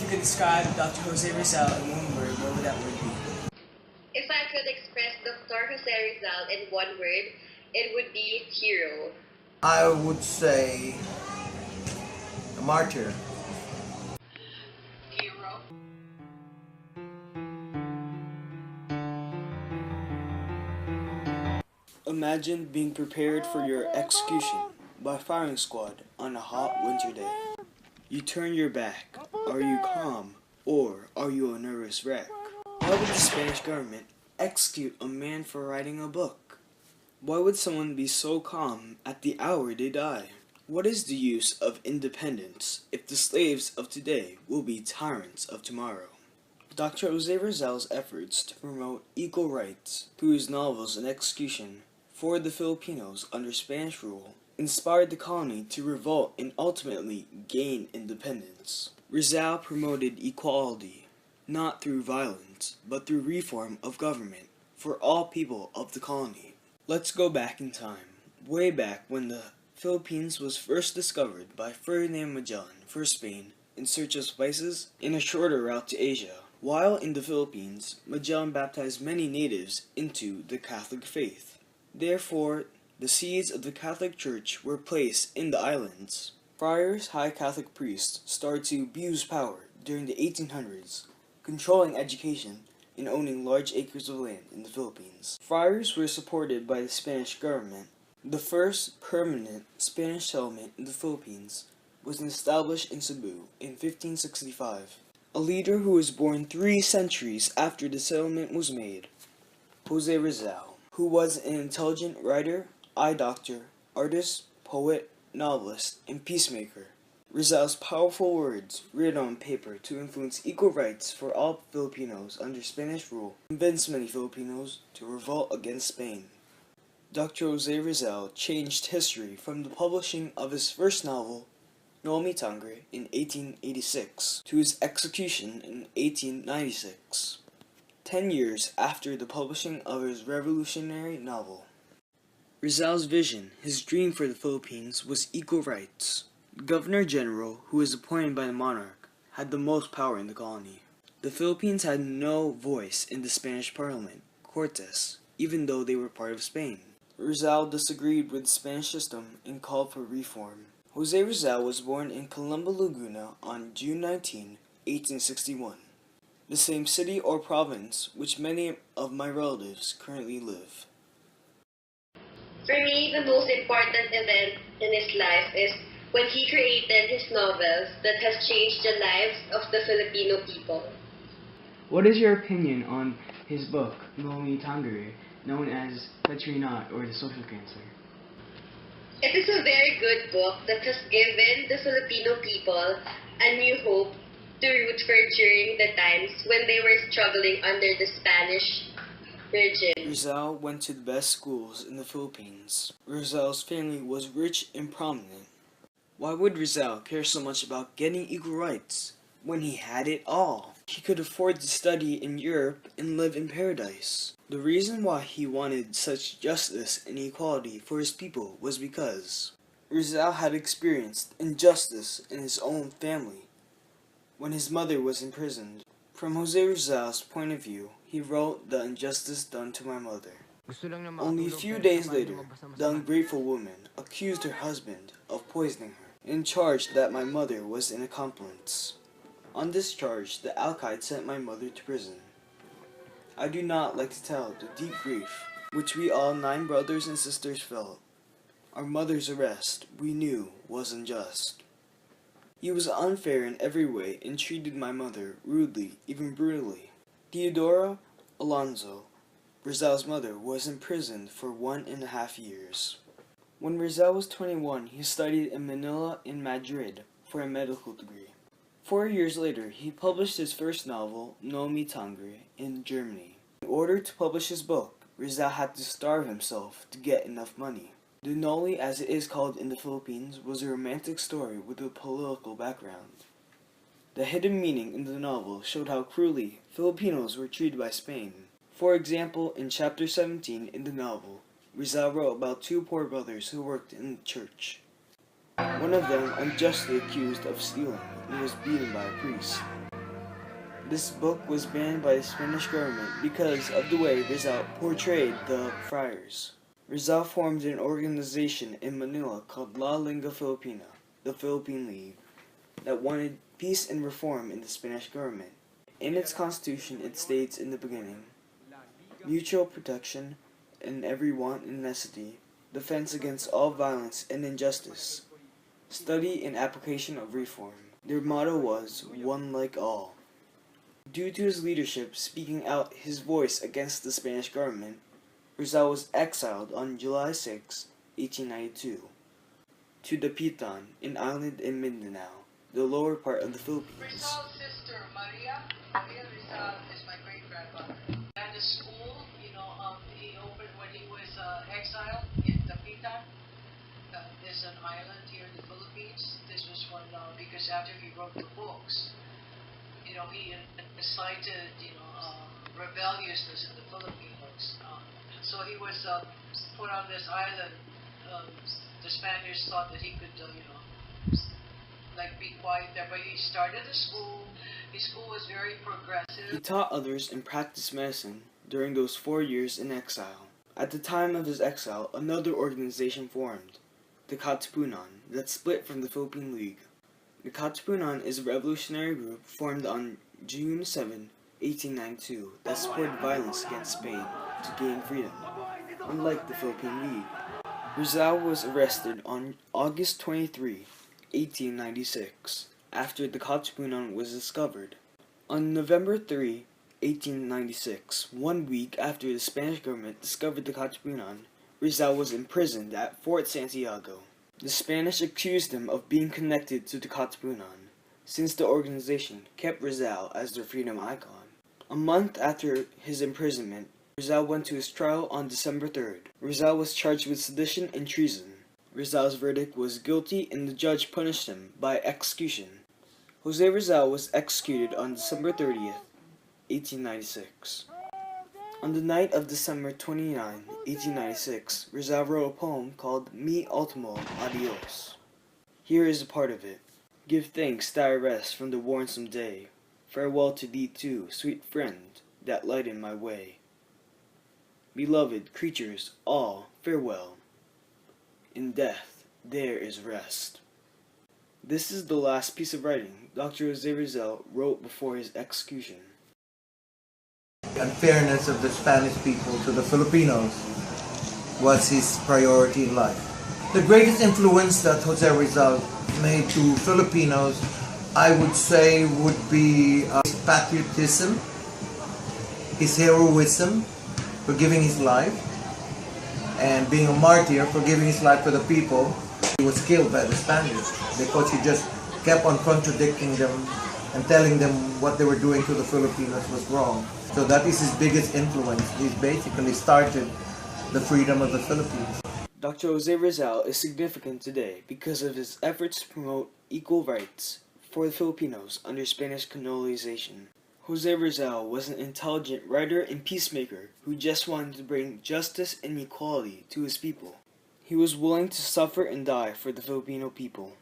could describe Dr. Jose Rizal in one word, what would that word be? If I could express Dr. Jose Rizal in one word, it would be hero. I would say a martyr. Hero. Imagine being prepared for your execution by firing squad on a hot winter day. You turn your back. Are you calm, or are you a nervous wreck? Why would the Spanish government execute a man for writing a book? Why would someone be so calm at the hour they die? What is the use of independence if the slaves of today will be tyrants of tomorrow? Dr. Jose Rizal's efforts to promote equal rights through his novels and execution for the Filipinos under Spanish rule inspired the colony to revolt and ultimately gain independence. Rizal promoted equality, not through violence, but through reform of government for all people of the colony. Let's go back in time, way back when the Philippines was first discovered by Ferdinand Magellan for Spain in search of spices and a shorter route to Asia. While in the Philippines, Magellan baptized many natives into the Catholic faith. Therefore, the seeds of the Catholic Church were placed in the islands. Friars, high Catholic priests started to abuse power during the 1800s, controlling education and owning large acres of land in the Philippines. Friars were supported by the Spanish government. The first permanent Spanish settlement in the Philippines was established in Cebu in 1565. A leader who was born 3 centuries after the settlement was made, Jose Rizal, who was an intelligent writer, eye doctor, artist, poet, novelist, and peacemaker. Rizal's powerful words, written on paper to influence equal rights for all Filipinos under Spanish rule, convinced many Filipinos to revolt against Spain. Dr. Jose Rizal changed history from the publishing of his first novel, No Mi Tangre, in 1886, to his execution in 1896, 10 years after the publishing of his revolutionary novel. Rizal's vision, his dream for the Philippines, was equal rights. The Governor-General, who was appointed by the monarch, had the most power in the colony. The Philippines had no voice in the Spanish Parliament, Cortes, even though they were part of Spain. Rizal disagreed with the Spanish system and called for reform. Jose Rizal was born in Colombo, Laguna on June 19, 1861, the same city or province which many of my relatives currently live. For me, the most important event in his life is when he created his novels that has changed the lives of the Filipino people. What is your opinion on his book, No Mi Tangere, known as Touch Me Not or The Social Cancer? It is a very good book that has given the Filipino people a new hope to root for during the times when they were struggling under the Spanish regime. Rizal went to the best schools in the Philippines. Rizal's family was rich and prominent. Why would Rizal care so much about getting equal rights when he had it all? He could afford to study in Europe and live in paradise. The reason why he wanted such justice and equality for his people was because Rizal had experienced injustice in his own family when his mother was imprisoned. From Jose Rizal's point of view, he wrote The Injustice Done to My Mother. Only a few days later, the ungrateful woman accused her husband of poisoning her and charged that my mother was an accomplice. On this charge, the alcaide sent my mother to prison. I do not like to tell the deep grief which we all 9 brothers and sisters felt. Our mother's arrest, we knew, was unjust. He was unfair in every way and treated my mother rudely, even brutally. Theodora Alonso, Rizal's mother, was imprisoned for 1.5 years. When Rizal was 21, he studied in Manila and Madrid for a medical degree. 4 years later, he published his first novel, No Mi Tangre, in Germany. In order to publish his book, Rizal had to starve himself to get enough money. The Noli, as it is called in the Philippines, was a romantic story with a political background. The hidden meaning in the novel showed how cruelly Filipinos were treated by Spain. For example, in chapter 17 in the novel, Rizal wrote about 2 poor brothers who worked in the church. One of them unjustly accused of stealing and was beaten by a priest. This book was banned by the Spanish government because of the way Rizal portrayed the friars. Rizal formed an organization in Manila called La Liga Filipina, the Philippine League, that wanted peace and reform in the Spanish government. In its constitution, it states in the beginning, mutual protection in every want and necessity, defense against all violence and injustice, study and application of reform. Their motto was, one like all. Due to his leadership speaking out his voice against the Spanish government, Rizal was exiled on July 6, 1892, to Dapitan, an island in Mindanao, the lower part of the Philippines. Rizal's sister, Maria Rizal, is my great-grandmother. At the school, he opened when he was exiled in Dapitan. There's an island here in the Philippines. This was one, because after he wrote the books, he incited, rebelliousness in the Filipinos. So he was put on this island. The Spaniards thought that he could, be quiet there. But he started a school. His school was very progressive. He taught others and practiced medicine during those 4 years in exile. At the time of his exile, another organization formed, the Katipunan, that split from the Philippine League. The Katipunan is a revolutionary group formed on June 7, 1892, that supported violence against Spain to gain freedom, unlike the Philippine League. Rizal was arrested on August 23, 1896, after the Katipunan was discovered. On November 3, 1896, 1 week after the Spanish government discovered the Katipunan, Rizal was imprisoned at Fort Santiago. The Spanish accused him of being connected to the Katipunan, since the organization kept Rizal as their freedom icon. A month after his imprisonment, Rizal went to his trial on December 3rd. Rizal was charged with sedition and treason. Rizal's verdict was guilty and the judge punished him by execution. Jose Rizal was executed on December 30th, 1896. On the night of December 29, 1896, Rizal wrote a poem called Mi Ultimo Adios. Here is a part of it. Give thanks that I rest from the warnsome day. Farewell to thee too, sweet friend, that lighten my way. Beloved creatures, all, farewell. In death, there is rest. This is the last piece of writing Dr. Jose Rizal wrote before his execution. The unfairness of the Spanish people to the Filipinos was his priority in life. The greatest influence that Jose Rizal made to Filipinos, I would say, would be his patriotism, his heroism for giving his life, and being a martyr for giving his life for the people. He was killed by the Spaniards because he just kept on contradicting them and telling them what they were doing to the Filipinos was wrong. So that is his biggest influence. He basically started the freedom of the Philippines. Dr. Jose Rizal is significant today because of his efforts to promote equal rights for the Filipinos under Spanish colonization. Jose Rizal was an intelligent writer and peacemaker who just wanted to bring justice and equality to his people. He was willing to suffer and die for the Filipino people.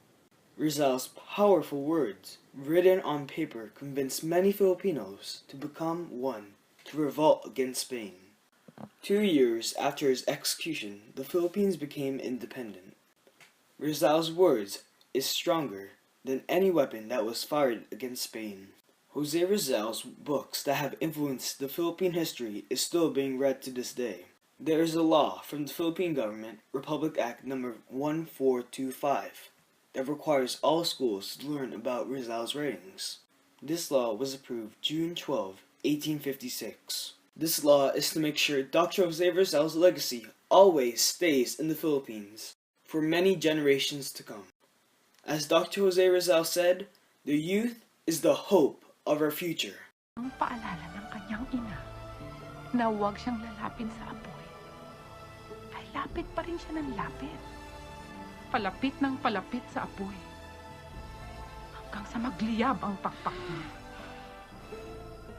Rizal's powerful words, written on paper, convinced many Filipinos to become one, to revolt against Spain. 2 years after his execution, the Philippines became independent. Rizal's words is stronger than any weapon that was fired against Spain. Jose Rizal's books that have influenced the Philippine history is still being read to this day. There is a law from the Philippine government, Republic Act No. 1425, that requires all schools to learn about Rizal's writings. This law was approved June 12, 1856. This law is to make sure Dr. Jose Rizal's legacy always stays in the Philippines for many generations to come. As Dr. Jose Rizal said, the youth is the hope of our future. Ang paalala ng kanyang ina na huwag siyang lalapit sa apoy, ay lapit pa rin siya ng lapit. Palapit ng palapit sa apoy, hanggang sa magliyab ang pakpak niya.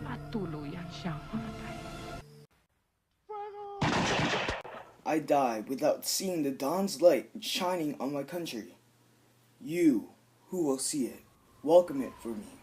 At tuluyan siyang mamatay. I die without seeing the dawn's light shining on my country. You, who will see it, welcome it for me.